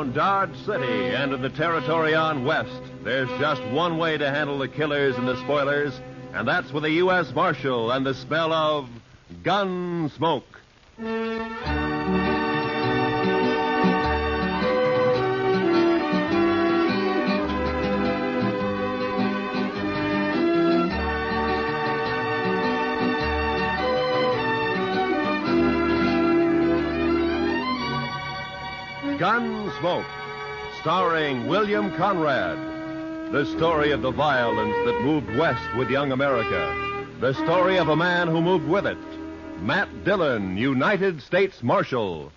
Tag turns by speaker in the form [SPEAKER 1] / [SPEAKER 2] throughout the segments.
[SPEAKER 1] around Dodge City and in the territory on west, there's just one way to handle the killers and the spoilers, and that's with a U.S. Marshal and the smell of Gunsmoke. Gunsmoke, starring William Conrad. The story of the violence that moved west with young America. The story of a man who moved with it. Matt Dillon, United States Marshal.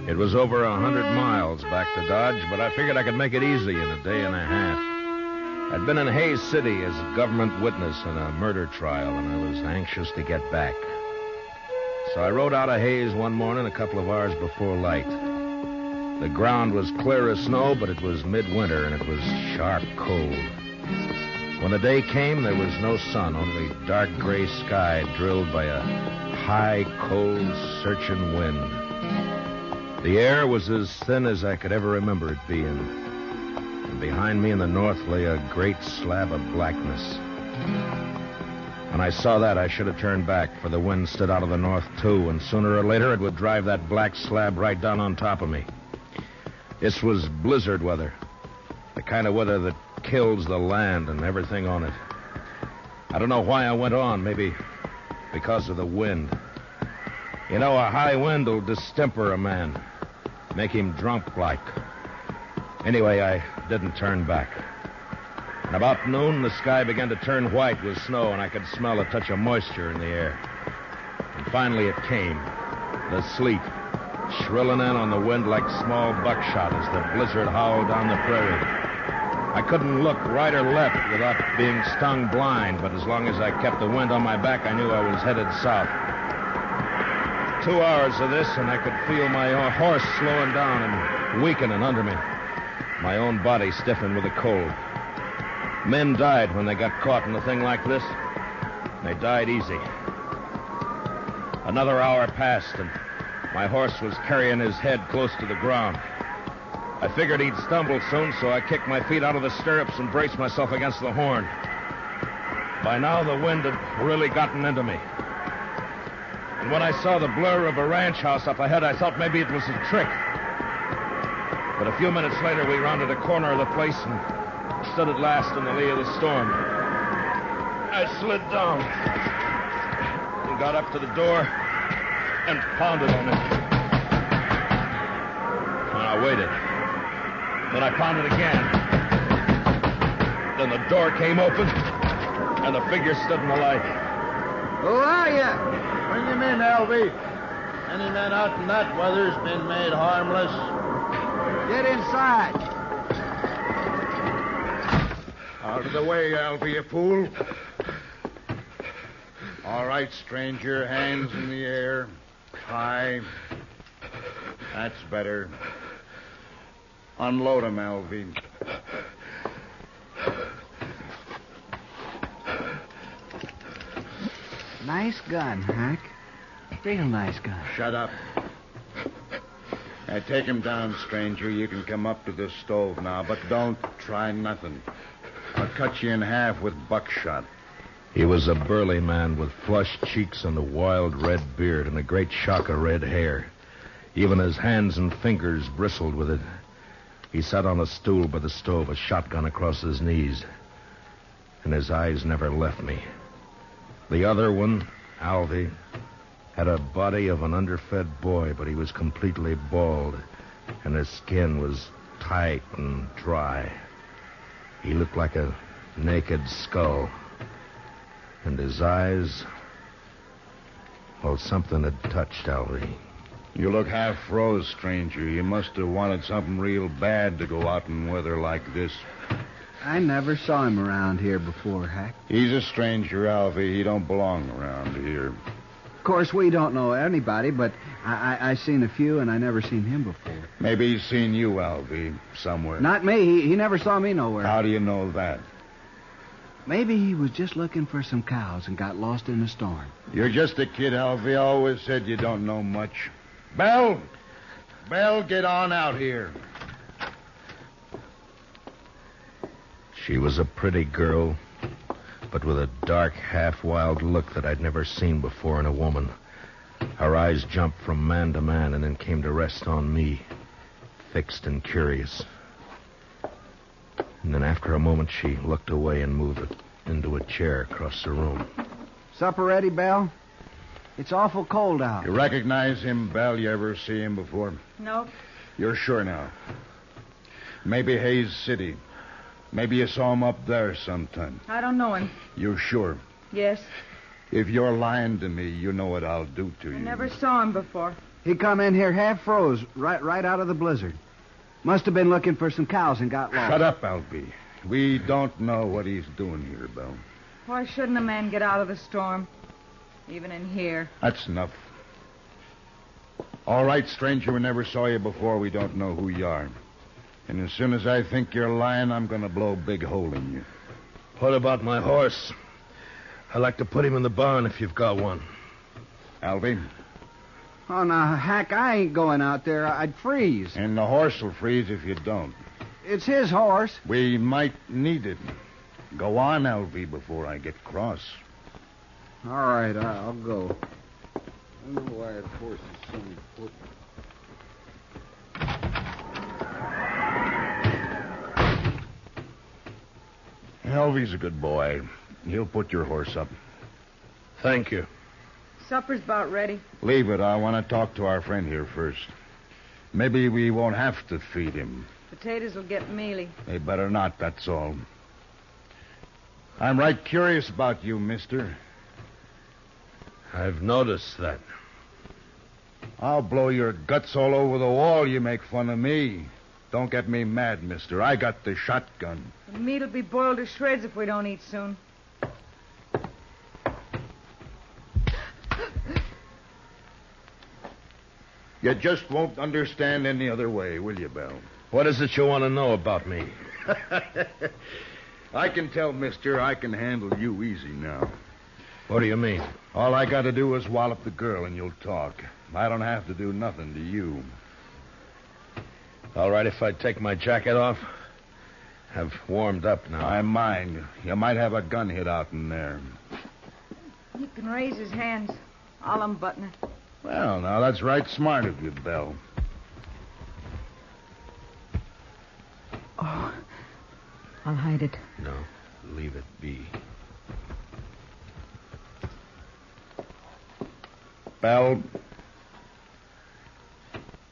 [SPEAKER 2] It was over 100 miles back to Dodge, but I figured I could make it easy in a day and a half. I'd been in Hays City as a government witness in a murder trial, and I was anxious to get back. So I rode out of Hays one morning a couple of hours before light. The ground was clear as snow, but it was midwinter, and it was sharp cold. When the day came, there was no sun, only dark gray sky drilled by a high, cold, searching wind. The air was as thin as I could ever remember it being. And behind me in the north lay a great slab of blackness. When I saw that, I should have turned back, for the wind stood out of the north, too, and sooner or later it would drive that black slab right down on top of me. This was blizzard weather, the kind of weather that kills the land and everything on it. I don't know why I went on, maybe because of the wind. You know, a high wind will distemper a man. Make him drunk like. Anyway, I didn't turn back. And about noon, the sky began to turn white with snow, and I could smell a touch of moisture in the air. And finally it came. The sleet, shrilling in on the wind like small buckshot as the blizzard howled down the prairie. I couldn't look right or left without being stung blind, but as long as I kept the wind on my back, I knew I was headed south. 2 hours of this, and I could feel my horse slowing down and weakening under me. My own body stiffened with the cold. Men died when they got caught in a thing like this. They died easy. Another hour passed, and my horse was carrying his head close to the ground. I figured he'd stumble soon, so I kicked my feet out of the stirrups and braced myself against the horn. By now, the wind had really gotten into me. And when I saw the blur of a ranch house up ahead, I thought maybe it was a trick. But a few minutes later, we rounded a corner of the place and stood at last in the lee of the storm. I slid down and got up to the door and pounded on it. And I waited. Then I pounded again. Then the door came open, and the figure stood in the light.
[SPEAKER 3] Who are you? Bring him in, Alvy. Any man out in that weather's been made harmless. Get inside.
[SPEAKER 4] Out of the way, Alvy, you fool. All right, stranger, hands in the air. High. That's better. Unload him, Alvy.
[SPEAKER 3] Nice gun, Hack. Real nice gun.
[SPEAKER 4] Shut up. Now, take him down, stranger. You can come up to the stove now, but don't try nothing. I'll cut you in half with buckshot.
[SPEAKER 2] He was a burly man with flushed cheeks and a wild red beard and a great shock of red hair. Even his hands and fingers bristled with it. He sat on a stool by the stove, a shotgun across his knees. And his eyes never left me. The other one, Alvy, had a body of an underfed boy, but he was completely bald, and his skin was tight and dry. He looked like a naked skull. And his eyes... well, something had touched Alvy.
[SPEAKER 4] You look half froze, stranger. You must have wanted something real bad to go out in weather like this.
[SPEAKER 3] I never saw him around here before, Hack.
[SPEAKER 4] He's a stranger, Alvy. He don't belong around here.
[SPEAKER 5] Of course, we don't know anybody, but I seen a few, and I never seen him before.
[SPEAKER 4] Maybe he's seen you, Alvy, somewhere.
[SPEAKER 5] Not me. He never saw me nowhere.
[SPEAKER 4] How do you know that?
[SPEAKER 5] Maybe he was just looking for some cows and got lost in the storm.
[SPEAKER 4] You're just a kid, Alvy. I always said you don't know much. Belle! Belle, get on out here.
[SPEAKER 2] She was a pretty girl, but with a dark, half-wild look that I'd never seen before in a woman. Her eyes jumped from man to man and then came to rest on me, fixed and curious. And then after a moment, she looked away and moved into a chair across the room.
[SPEAKER 5] Supper ready, Belle? It's awful cold out.
[SPEAKER 4] You recognize him, Belle? You ever see him before?
[SPEAKER 6] Nope.
[SPEAKER 4] You're sure now? Maybe Hayes City. Maybe you saw him up there sometime.
[SPEAKER 6] I don't know him.
[SPEAKER 4] You sure?
[SPEAKER 6] Yes.
[SPEAKER 4] If you're lying to me, you know what I'll do to you.
[SPEAKER 6] I never saw him before.
[SPEAKER 5] He come in here half froze, right out of the blizzard. Must have been looking for some cows and got lost.
[SPEAKER 4] Shut up, Alvy. We don't know what he's doing here, Belle.
[SPEAKER 6] Why shouldn't a man get out of the storm? Even in here.
[SPEAKER 4] That's enough. All right, stranger, we never saw you before. We don't know who you are. And as soon as I think you're lying, I'm going to blow a big hole in you.
[SPEAKER 2] What about my horse? I'd like to put him in the barn if you've got one.
[SPEAKER 4] Alvy?
[SPEAKER 5] Oh, now, Hack, I ain't going out there. I'd freeze.
[SPEAKER 4] And the horse will freeze if you don't.
[SPEAKER 5] It's his horse.
[SPEAKER 4] We might need it. Go on, Alvy, before I get cross.
[SPEAKER 5] All right, I'll go. I don't know why that horse is so important.
[SPEAKER 4] Alvy's a good boy. He'll put your horse up.
[SPEAKER 2] Thank you.
[SPEAKER 6] Supper's about ready.
[SPEAKER 4] Leave it. I want to talk to our friend here first. Maybe we won't have to feed him.
[SPEAKER 6] Potatoes will get mealy.
[SPEAKER 4] They better not, that's all. I'm right curious about you, mister.
[SPEAKER 2] I've noticed that.
[SPEAKER 4] I'll blow your guts all over the wall. You make fun of me. Don't get me mad, mister. I got the shotgun.
[SPEAKER 6] The meat'll be boiled to shreds if we don't eat soon.
[SPEAKER 4] You just won't understand any other way, will you, Belle?
[SPEAKER 2] What is it you want to know about me?
[SPEAKER 4] I can tell, mister, I can handle you easy now.
[SPEAKER 2] What do you mean?
[SPEAKER 4] All I got to do is wallop the girl and you'll talk. I don't have to do nothing to you.
[SPEAKER 2] All right, if I take my jacket off? I've warmed up now.
[SPEAKER 4] I mind. You might have a gun hid out in there.
[SPEAKER 6] He can raise his hands. I'll unbutton it.
[SPEAKER 4] Well, now, that's right smart of you, Belle.
[SPEAKER 6] Oh, I'll hide it.
[SPEAKER 2] No, leave it be.
[SPEAKER 4] Belle.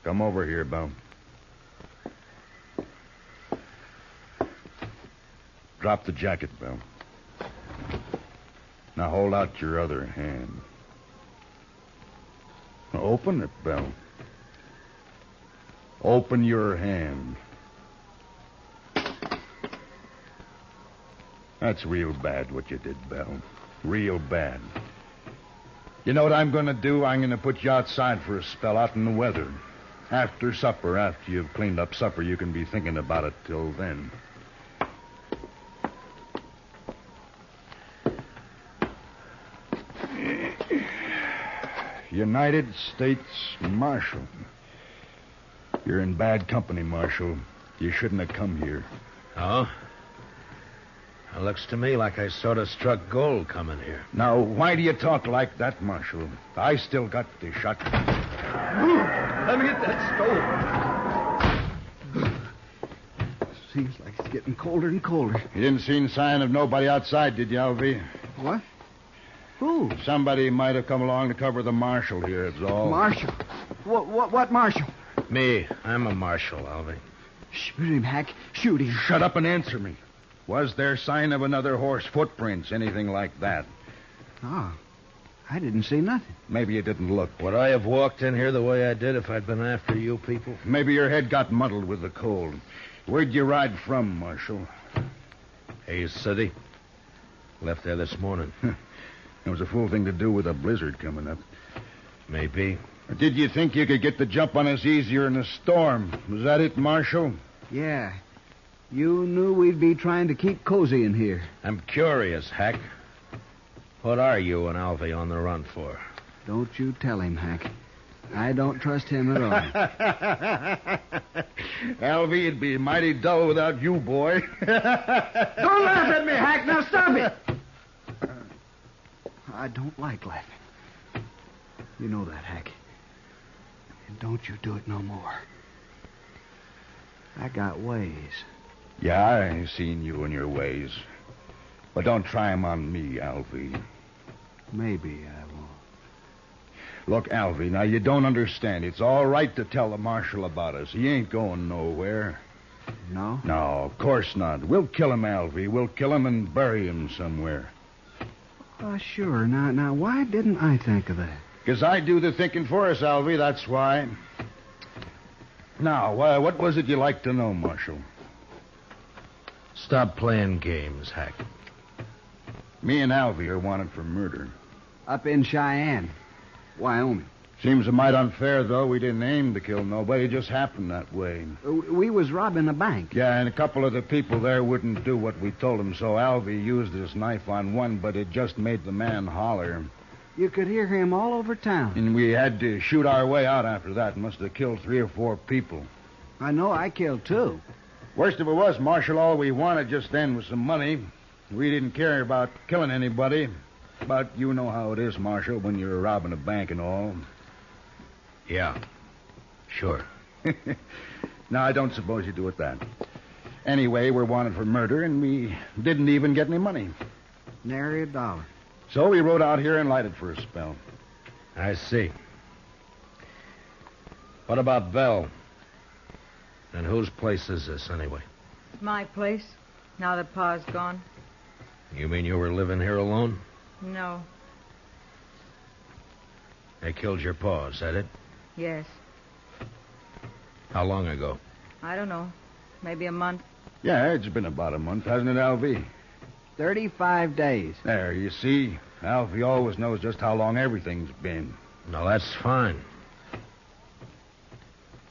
[SPEAKER 4] Come over here, Belle. Drop the jacket, Belle. Now hold out your other hand. Now open it, Belle. Open your hand. That's real bad what you did, Belle. Real bad. You know what I'm going to do? I'm going to put you outside for a spell out in the weather. After supper, after you've cleaned up supper, you can be thinking about it till then. United States Marshal. You're in bad company, Marshal. You shouldn't have come here.
[SPEAKER 2] Oh? It looks to me like I sort of struck gold coming here.
[SPEAKER 4] Now, why do you talk like that, Marshal? I still got the shotgun.
[SPEAKER 5] Let me get that stove. Seems like it's getting colder and colder.
[SPEAKER 4] You didn't see any sign of nobody outside, did you, Alvy?
[SPEAKER 5] What? Who?
[SPEAKER 4] Somebody might have come along to cover the marshal here, it's all.
[SPEAKER 5] Marshal? What marshal?
[SPEAKER 2] Me. I'm a marshal, Alvy.
[SPEAKER 5] Shoot him, Hack. Shoot him.
[SPEAKER 4] Shut up and answer me. Was there sign of another horse, footprints, anything like that?
[SPEAKER 5] Oh, I didn't see nothing.
[SPEAKER 4] Maybe you didn't look.
[SPEAKER 2] Would I have walked in here the way I did if I'd been after you people?
[SPEAKER 4] Maybe your head got muddled with the cold. Where'd you ride from, Marshal?
[SPEAKER 2] Hayes City. Left there this morning.
[SPEAKER 4] It was a fool thing to do with a blizzard coming up.
[SPEAKER 2] Maybe.
[SPEAKER 4] Did you think you could get the jump on us easier in a storm? Was that it, Marshal?
[SPEAKER 5] Yeah. You knew we'd be trying to keep cozy in here.
[SPEAKER 2] I'm curious, Hack. What are you and Alvy on the run for?
[SPEAKER 5] Don't you tell him, Hack. I don't trust him at all.
[SPEAKER 4] Alvy, it'd be mighty dull without you, boy.
[SPEAKER 5] Don't laugh at me, Hack. Now stop it. I don't like laughing. You know that, Hack. And don't you do it no more. I got ways.
[SPEAKER 4] Yeah, I seen you and your ways. But don't try 'em on me, Alvy.
[SPEAKER 5] Maybe I won't.
[SPEAKER 4] Look, Alvy, now you don't understand. It's all right to tell the Marshal about us. He ain't going nowhere.
[SPEAKER 5] No?
[SPEAKER 4] No, of course not. We'll kill him, Alvy. We'll kill him and bury him somewhere.
[SPEAKER 5] Oh, sure. Now, why didn't I think of that?
[SPEAKER 4] 'Cause I do the thinking for us, Alvy, that's why. Now, what was it you like to know, Marshal?
[SPEAKER 2] Stop playing games, Hack.
[SPEAKER 4] Me and Alvy are wanted for murder.
[SPEAKER 5] Up in Cheyenne, Wyoming.
[SPEAKER 4] Seems a mite unfair, though. We didn't aim to kill nobody. It just happened that way.
[SPEAKER 5] We was robbing a bank.
[SPEAKER 4] Yeah, and a couple of the people there wouldn't do what we told them, so Alvy used his knife on one, but it just made the man holler.
[SPEAKER 5] You could hear him all over town.
[SPEAKER 4] And we had to shoot our way out after that. Must have killed 3 or 4 people.
[SPEAKER 5] I know I killed 2.
[SPEAKER 4] Worst of it was, Marshal, all we wanted just then was some money. We didn't care about killing anybody. But you know how it is, Marshal, when you're robbing a bank and all.
[SPEAKER 2] Yeah, sure.
[SPEAKER 4] Now, I don't suppose you do it that. Anyway, we're wanted for murder, and we didn't even get any money.
[SPEAKER 5] Nary a dollar.
[SPEAKER 4] So we rode out here and lighted for a spell.
[SPEAKER 2] I see. What about Belle? And whose place is this, anyway?
[SPEAKER 6] It's my place, now that Pa's gone.
[SPEAKER 2] You mean you were living here alone?
[SPEAKER 6] No.
[SPEAKER 2] They killed your pa, is that it?
[SPEAKER 6] Yes.
[SPEAKER 2] How long ago?
[SPEAKER 6] I don't know. Maybe a month.
[SPEAKER 4] Yeah, it's been about a month, hasn't it, Alvy?
[SPEAKER 5] 35 days.
[SPEAKER 4] There, you see. Alfie always knows just how long everything's been.
[SPEAKER 2] No, that's fine.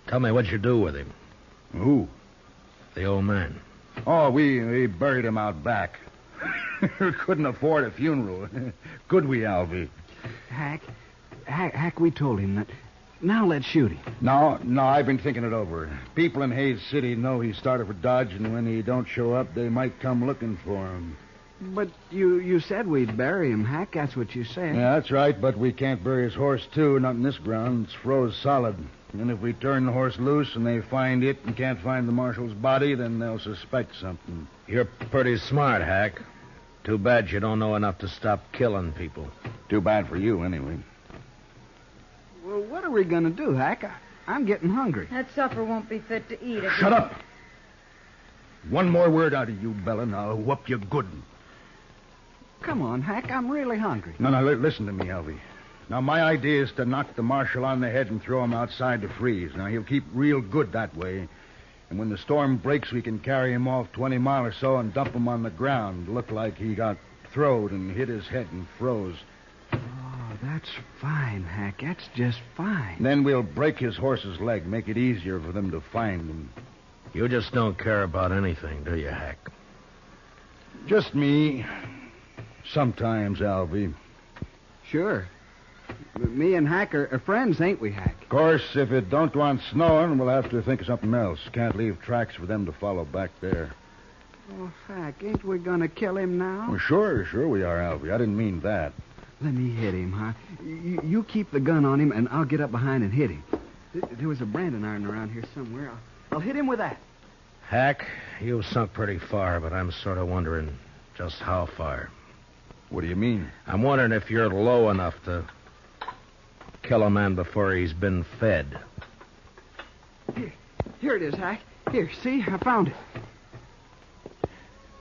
[SPEAKER 2] Tell me what you do with him.
[SPEAKER 4] Who?
[SPEAKER 2] The old man.
[SPEAKER 4] Oh, we buried him out back. Couldn't afford a funeral. Could we, Alfie?
[SPEAKER 5] Hack, we told him that. Now let's shoot him.
[SPEAKER 4] No, I've been thinking it over. People in Hayes City know he started for Dodge, and when he don't show up, they might come looking for him.
[SPEAKER 5] But you said we'd bury him, Hack. That's what you said.
[SPEAKER 4] Yeah, that's right, but we can't bury his horse, too. Not in this ground. It's froze solid. And if we turn the horse loose and they find it and can't find the marshal's body, then they'll suspect something.
[SPEAKER 2] You're pretty smart, Hack. Too bad you don't know enough to stop killing people.
[SPEAKER 4] Too bad for you, anyway.
[SPEAKER 5] Well, what are we going to do, Hack? I'm getting hungry.
[SPEAKER 6] That supper won't be fit to eat.
[SPEAKER 4] Shut up! One more word out of you, Bella, and I'll whoop you good.
[SPEAKER 5] Come on, Hack. I'm really hungry.
[SPEAKER 4] No, listen to me, Alvy. Now, my idea is to knock the marshal on the head and throw him outside to freeze. Now, he'll keep real good that way. And when the storm breaks, we can carry him off 20 miles or so and dump him on the ground. Look like he got throwed and hit his head and froze.
[SPEAKER 5] Oh, that's fine, Hack. That's just fine.
[SPEAKER 4] Then we'll break his horse's leg, make it easier for them to find him.
[SPEAKER 2] You just don't care about anything, do you, Hack?
[SPEAKER 4] Just me. Sometimes, Alvy.
[SPEAKER 5] Sure. Me and Hack are friends, ain't we, Hack?
[SPEAKER 4] Of course, if it don't want snowing, we'll have to think of something else. Can't leave tracks for them to follow back there.
[SPEAKER 5] Oh, Hack, ain't we going to kill him now?
[SPEAKER 4] Well, sure we are, Alvy. I didn't mean that.
[SPEAKER 5] Let me hit him, huh? You keep the gun on him, and I'll get up behind and hit him. There was a branding iron around here somewhere. I'll hit him with that.
[SPEAKER 2] Hack, you've sunk pretty far, but I'm sort of wondering just how far.
[SPEAKER 4] What do you mean?
[SPEAKER 2] I'm wondering if you're low enough to kill a man before he's been fed.
[SPEAKER 5] Here it is, Hack. Here, see? I found it.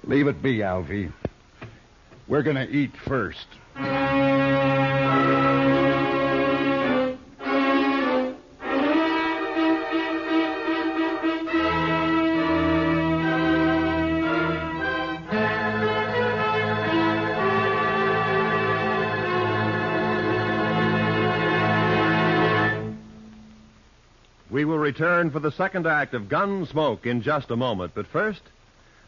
[SPEAKER 4] Leave it be, Alvy. We're going to eat first.
[SPEAKER 1] We will return for the second act of Gunsmoke in just a moment. But first,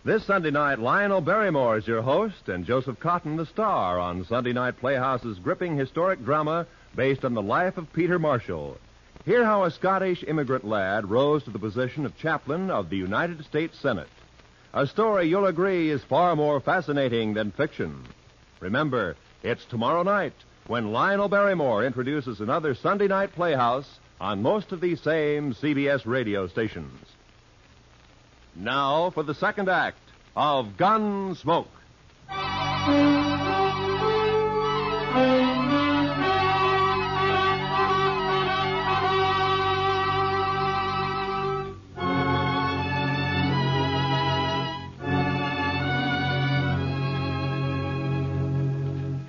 [SPEAKER 1] this Sunday night, Lionel Barrymore is your host and Joseph Cotton the star on Sunday Night Playhouse's gripping historic drama based on the life of Peter Marshall. Hear how a Scottish immigrant lad rose to the position of chaplain of the United States Senate. A story you'll agree is far more fascinating than fiction. Remember, it's tomorrow night when Lionel Barrymore introduces another Sunday Night Playhouse on most of these same CBS radio stations. Now for the second act of Gunsmoke.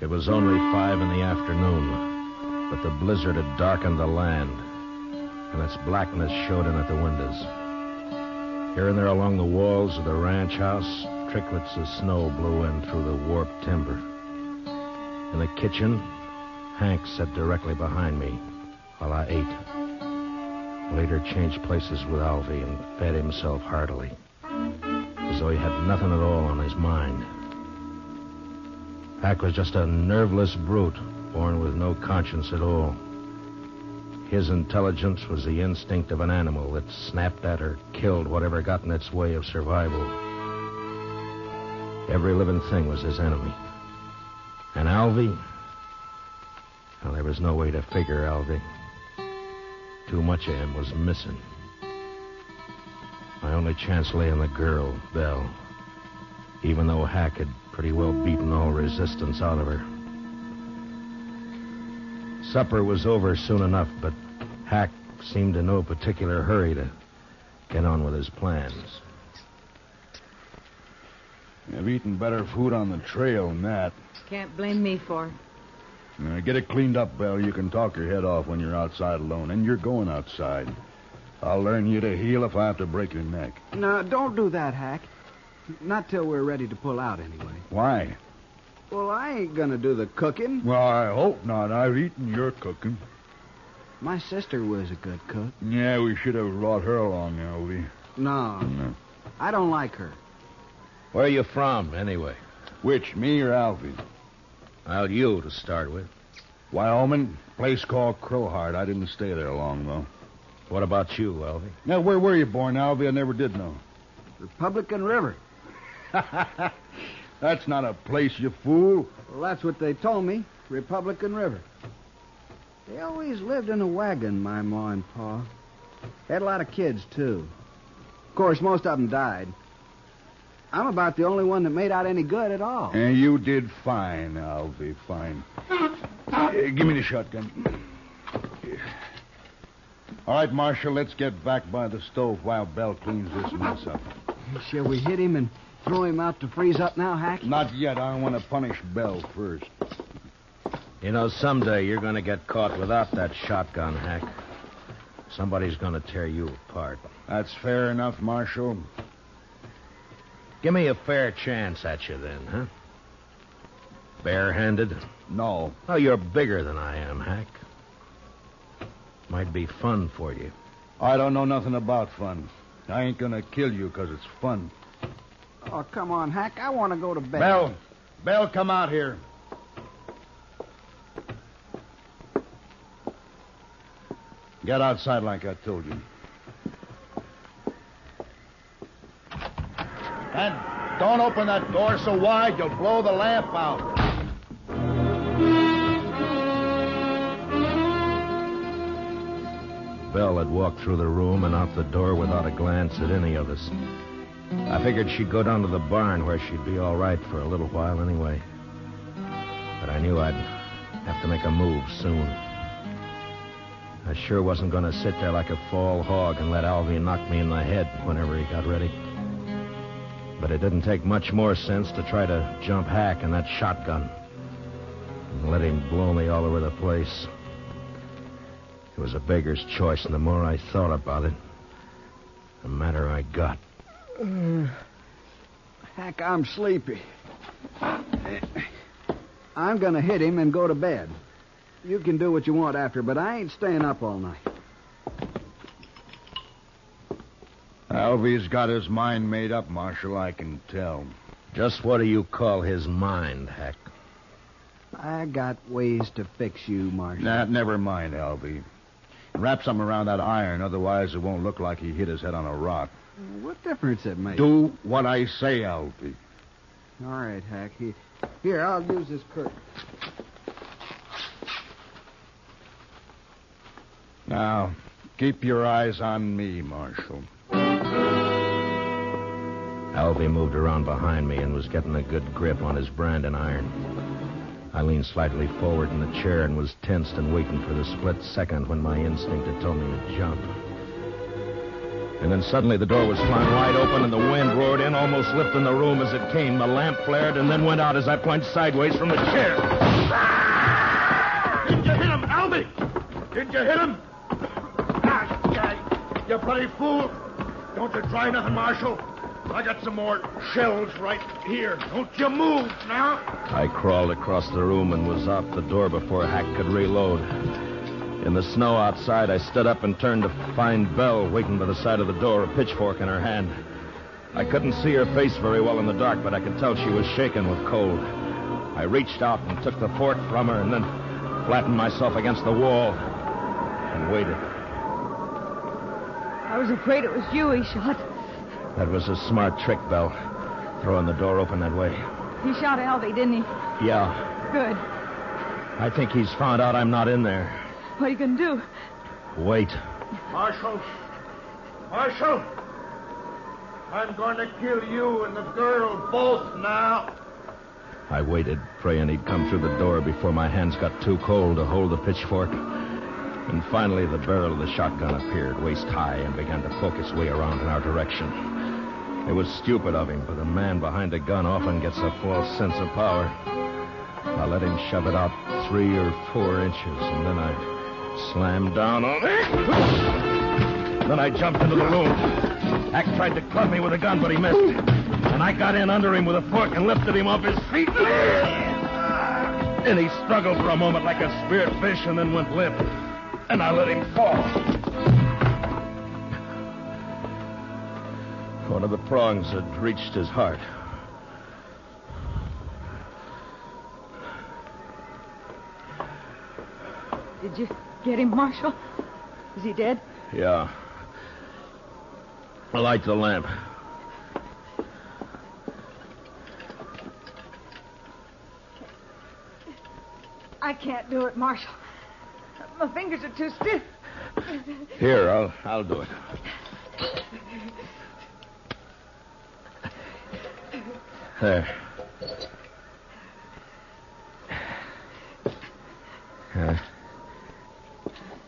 [SPEAKER 2] It was only 5 in the afternoon, but the blizzard had darkened the land, and its blackness showed in at the windows. Here and there along the walls of the ranch house, tricklets of snow blew in through the warped timber. In the kitchen, Hank sat directly behind me while I ate. Later changed places with Alvy and fed himself heartily, as though he had nothing at all on his mind. Hank was just a nerveless brute, born with no conscience at all. His intelligence was the instinct of an animal that snapped at or killed whatever got in its way of survival. Every living thing was his enemy. And Alvy? Well, there was no way to figure Alvy. Too much of him was missing. My only chance lay in the girl, Belle, even though Hack had pretty well beaten all resistance out of her. Supper was over soon enough, but Hack seemed in no particular hurry to get on with his plans.
[SPEAKER 4] I've eaten better food on the trail than that.
[SPEAKER 6] Can't blame me for it.
[SPEAKER 4] Get it cleaned up, Belle. You can talk your head off when you're outside alone, and you're going outside. I'll learn you to heal if I have to break your neck.
[SPEAKER 5] No, don't do that, Hack. Not till we're ready to pull out, anyway.
[SPEAKER 4] Why?
[SPEAKER 5] Well, I ain't gonna do the cooking.
[SPEAKER 4] Well, I hope not. I've eaten your cooking.
[SPEAKER 5] My sister was a good cook.
[SPEAKER 4] Yeah, we should have brought her along, Alvy.
[SPEAKER 5] No. I don't like her.
[SPEAKER 2] Where are you from, anyway?
[SPEAKER 4] Which, me or Alvy?
[SPEAKER 2] Well, you to start with.
[SPEAKER 4] Wyoming, place called Crowheart. I didn't stay there long, though.
[SPEAKER 2] What about you, Alvy?
[SPEAKER 4] Now, where were you born, Alvy? I never did know.
[SPEAKER 5] Republican River.
[SPEAKER 4] That's not a place, you fool.
[SPEAKER 5] Well, that's what they told me. Republican River. They always lived in a wagon, my ma and pa. Had a lot of kids, too. Of course, most of them died. I'm about the only one that made out any good at all.
[SPEAKER 4] And you did fine, Alvy, fine. Give me the shotgun. All right, Marshal, let's get back by the stove while Belle cleans this mess up.
[SPEAKER 5] Shall we hit him and throw him out to freeze up now, Hack?
[SPEAKER 4] Not yet. I want to punish Belle first.
[SPEAKER 2] You know, someday you're going to get caught without that shotgun, Hack. Somebody's going to tear you apart.
[SPEAKER 4] That's fair enough, Marshal.
[SPEAKER 2] Give me a fair chance at you then, huh? Barehanded?
[SPEAKER 4] No.
[SPEAKER 2] Oh, you're bigger than I am, Hack. Might be fun for you.
[SPEAKER 4] I don't know nothing about fun. I ain't gonna kill you because it's fun.
[SPEAKER 5] Oh, come on, Hack. I want to go to bed.
[SPEAKER 4] Belle, come out here. Get outside like I told you. And don't open that door so wide you'll blow the lamp out.
[SPEAKER 2] Belle had walked through the room and out the door without a glance at any of us. I figured she'd go down to the barn where she'd be all right for a little while anyway. But I knew I'd have to make a move soon. I sure wasn't going to sit there like a fall hog and let Alvy knock me in the head whenever he got ready. But it didn't take much more sense to try to jump Hack in that shotgun and let him blow me all over the place. It was a beggar's choice, and the more I thought about it, the madder I got.
[SPEAKER 5] Hack, I'm sleepy. I'm going to hit him and go to bed. You can do what you want after, but I ain't staying up all night.
[SPEAKER 4] Alvy's got his mind made up, Marshal, I can tell.
[SPEAKER 2] Just what do you call his mind, Hack?
[SPEAKER 5] I got ways to fix you, Marshal.
[SPEAKER 4] Nah, never mind, Alvy. Wrap something around that iron, otherwise it won't look like he hit his head on a rock.
[SPEAKER 5] What difference it makes?
[SPEAKER 4] Do what I say, Alvy.
[SPEAKER 5] All right, Hack. Here, I'll use this curtain.
[SPEAKER 4] Now, keep your eyes on me, Marshal.
[SPEAKER 2] Alvy moved around behind me and was getting a good grip on his branding iron. I leaned slightly forward in the chair and was tensed and waiting for the split second when my instinct had told me to jump. And then suddenly the door was flung wide open and the wind roared in, almost lifting the room as it came. The lamp flared and then went out as I plunged sideways from the chair.
[SPEAKER 3] Did you hit him, Albie? Did you hit him? You bloody fool. Don't you try nothing, Marshal. I got some more shells right here. Don't you move now.
[SPEAKER 2] I crawled across the room and was out the door before Hack could reload. In the snow outside, I stood up and turned to find Belle waiting by the side of the door, a pitchfork in her hand. I couldn't see her face very well in the dark, but I could tell she was shaking with cold. I reached out and took the fork from her and then flattened myself against the wall and waited.
[SPEAKER 6] I was afraid it was you he shot.
[SPEAKER 2] That was a smart trick, Belle, throwing the door open that way.
[SPEAKER 6] He shot Albie, didn't he?
[SPEAKER 2] Yeah.
[SPEAKER 6] Good.
[SPEAKER 2] I think he's found out I'm not in there.
[SPEAKER 6] What are you going to do?
[SPEAKER 2] Wait.
[SPEAKER 3] Marshal. Marshal. I'm going to kill you and the girl both now.
[SPEAKER 2] I waited, praying he'd come through the door before my hands got too cold to hold the pitchfork. And finally, the barrel of the shotgun appeared, waist high, and began to poke its way around in our direction. It was stupid of him, but a man behind a gun often gets a false sense of power. I let him shove it out 3 or 4 inches, and then I slammed down on it. Then I jumped into the room. Hack tried to club me with a gun, but he missed. And I got in under him with a fork and lifted him off his feet. And he struggled for a moment like a speared fish and then went limp. And I let him fall. One of the prongs had reached his heart.
[SPEAKER 6] Did you get him, Marshal? Is he dead?
[SPEAKER 2] Yeah. Light the lamp.
[SPEAKER 6] I can't do it, Marshal. My fingers are too stiff.
[SPEAKER 2] Here, I'll do it. There.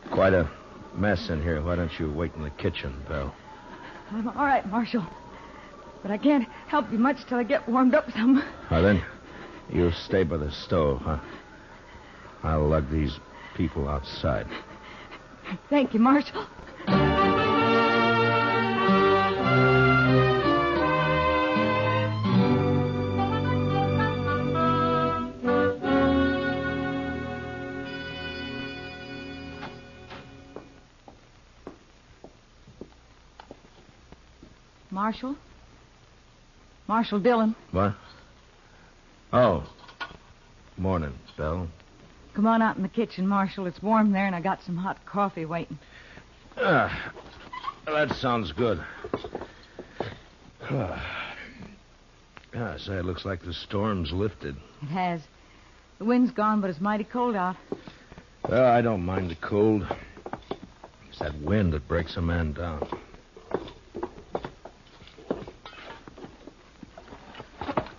[SPEAKER 2] Quite a mess in here. Why don't you wait in the kitchen, Belle?
[SPEAKER 6] I'm all right, Marshal. But I can't help you much till I get warmed up some.
[SPEAKER 2] Well, then, you stay by the stove, huh? I'll lug these people outside.
[SPEAKER 6] Thank you, Marshal. Marshal? Marshal Dillon.
[SPEAKER 2] What? Oh. Morning, Belle.
[SPEAKER 6] Come on out in the kitchen, Marshal. It's warm there, and I got some hot coffee waiting.
[SPEAKER 2] That sounds good. Say, it looks like the storm's lifted.
[SPEAKER 6] It has. The wind's gone, but it's mighty cold out.
[SPEAKER 2] Well, I don't mind the cold. It's that wind that breaks a man down.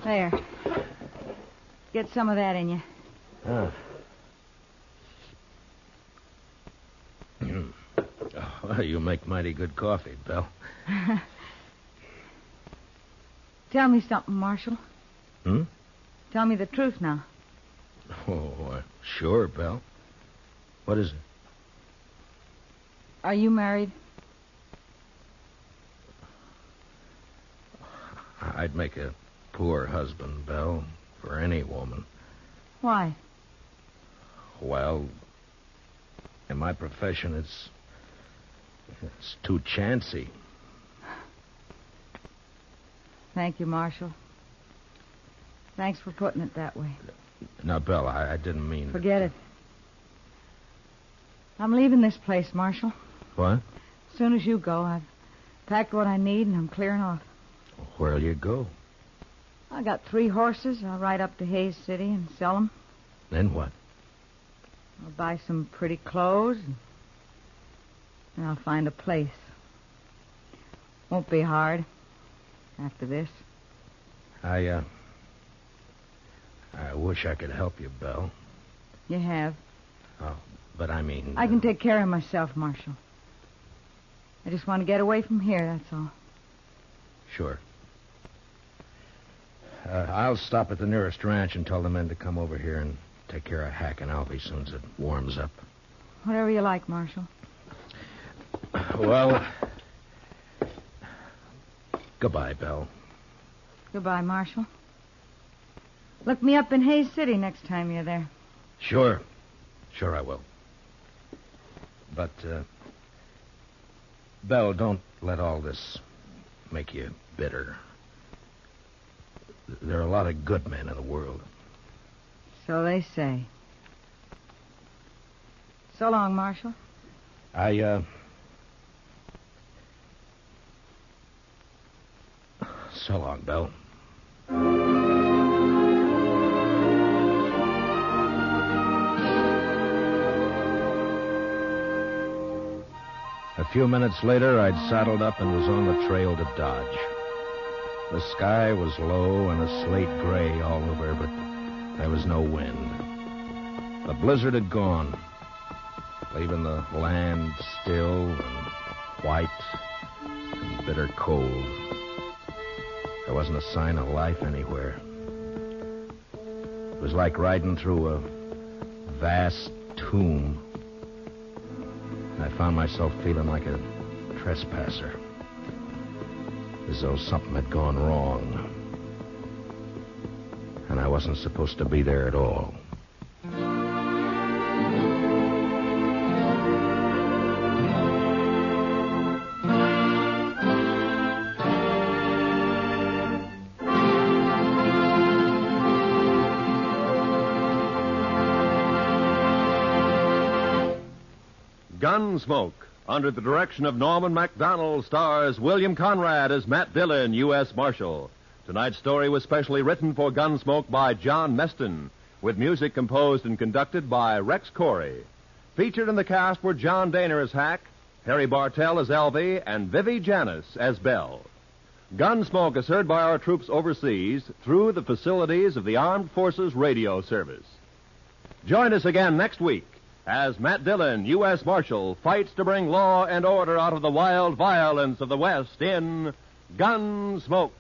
[SPEAKER 6] There. Get some of that in you.
[SPEAKER 2] Well, you make mighty good coffee, Belle.
[SPEAKER 6] Tell me something, Marshal.
[SPEAKER 2] Hmm?
[SPEAKER 6] Tell me the truth now.
[SPEAKER 2] Oh, sure, Belle. What is it?
[SPEAKER 6] Are you married?
[SPEAKER 2] I'd make a poor husband, Belle, for any woman.
[SPEAKER 6] Why?
[SPEAKER 2] Well, in my profession, it's too chancy.
[SPEAKER 6] Thank you, Marshal. Thanks for putting it that way.
[SPEAKER 2] Now, Belle, I didn't mean...
[SPEAKER 6] Forget it. I'm leaving this place, Marshal.
[SPEAKER 2] What?
[SPEAKER 6] As soon as you go, I've packed what I need and I'm clearing off.
[SPEAKER 2] Where'll you go?
[SPEAKER 6] I got 3 horses. I'll ride up to Hayes City and sell them.
[SPEAKER 2] Then what?
[SPEAKER 6] I'll buy some pretty clothes and I'll find a place. Won't be hard after this.
[SPEAKER 2] I wish I could help you, Belle.
[SPEAKER 6] You have.
[SPEAKER 2] Oh, but I mean...
[SPEAKER 6] I can take care of myself, Marshal. I just want to get away from here, that's all.
[SPEAKER 2] Sure. I'll stop at the nearest ranch and tell the men to come over here and take care of Hack and Alvy as soon as it warms up.
[SPEAKER 6] Whatever you like, Marshal.
[SPEAKER 2] Well, goodbye, Belle.
[SPEAKER 6] Goodbye, Marshal. Look me up in Hayes City next time you're there.
[SPEAKER 2] Sure. Sure I will. But, Belle, don't let all this make you bitter. There are a lot of good men in the world.
[SPEAKER 6] So they say. So long, Marshal.
[SPEAKER 2] So long, Belle. A few minutes later, I'd saddled up and was on the trail to Dodge. The sky was low and a slate gray all over, but there was no wind. The blizzard had gone, leaving the land still and white and bitter cold. There wasn't a sign of life anywhere. It was like riding through a vast tomb. I found myself feeling like a trespasser, as though something had gone wrong. And I wasn't supposed to be there at all.
[SPEAKER 1] Gunsmoke, under the direction of Norman Macdonnell, stars William Conrad as Matt Dillon, U.S. Marshal. Tonight's story was specially written for Gunsmoke by John Meston, with music composed and conducted by Rex Corey. Featured in the cast were John Daner as Hack, Harry Bartell as Alvy, and Vivi Janis as Belle. Gunsmoke is heard by our troops overseas through the facilities of the Armed Forces Radio Service. Join us again next week as Matt Dillon, U.S. Marshal, fights to bring law and order out of the wild violence of the West in Gunsmoke.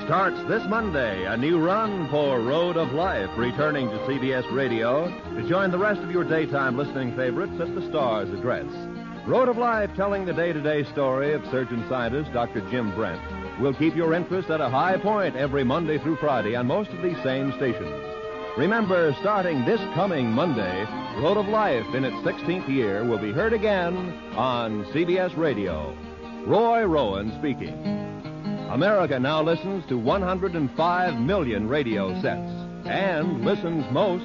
[SPEAKER 1] Starts this Monday, a new run for Road of Life, returning to CBS Radio to join the rest of your daytime listening favorites at the Star's address. Road of Life, telling the day-to-day story of surgeon-scientist Dr. Jim Brent, will keep your interest at a high point every Monday through Friday on most of these same stations. Remember, starting this coming Monday, Road of Life in its 16th year will be heard again on CBS Radio. Roy Rowan speaking. America now listens to 105 million radio sets and listens most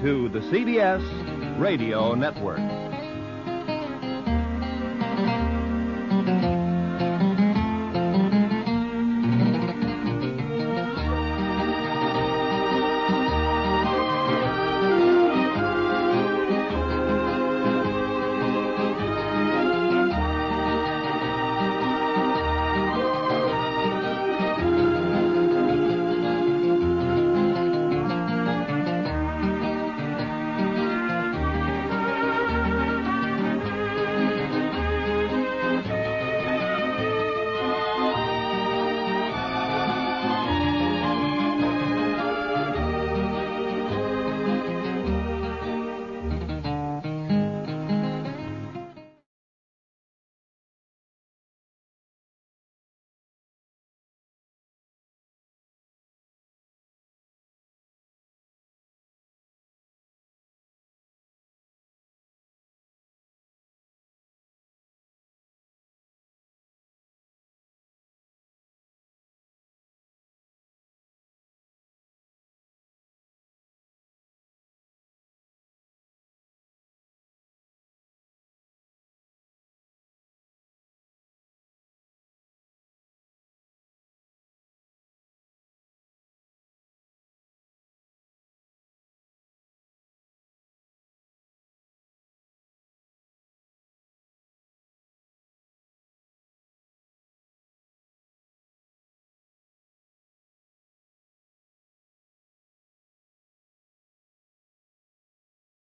[SPEAKER 1] to the CBS Radio Network.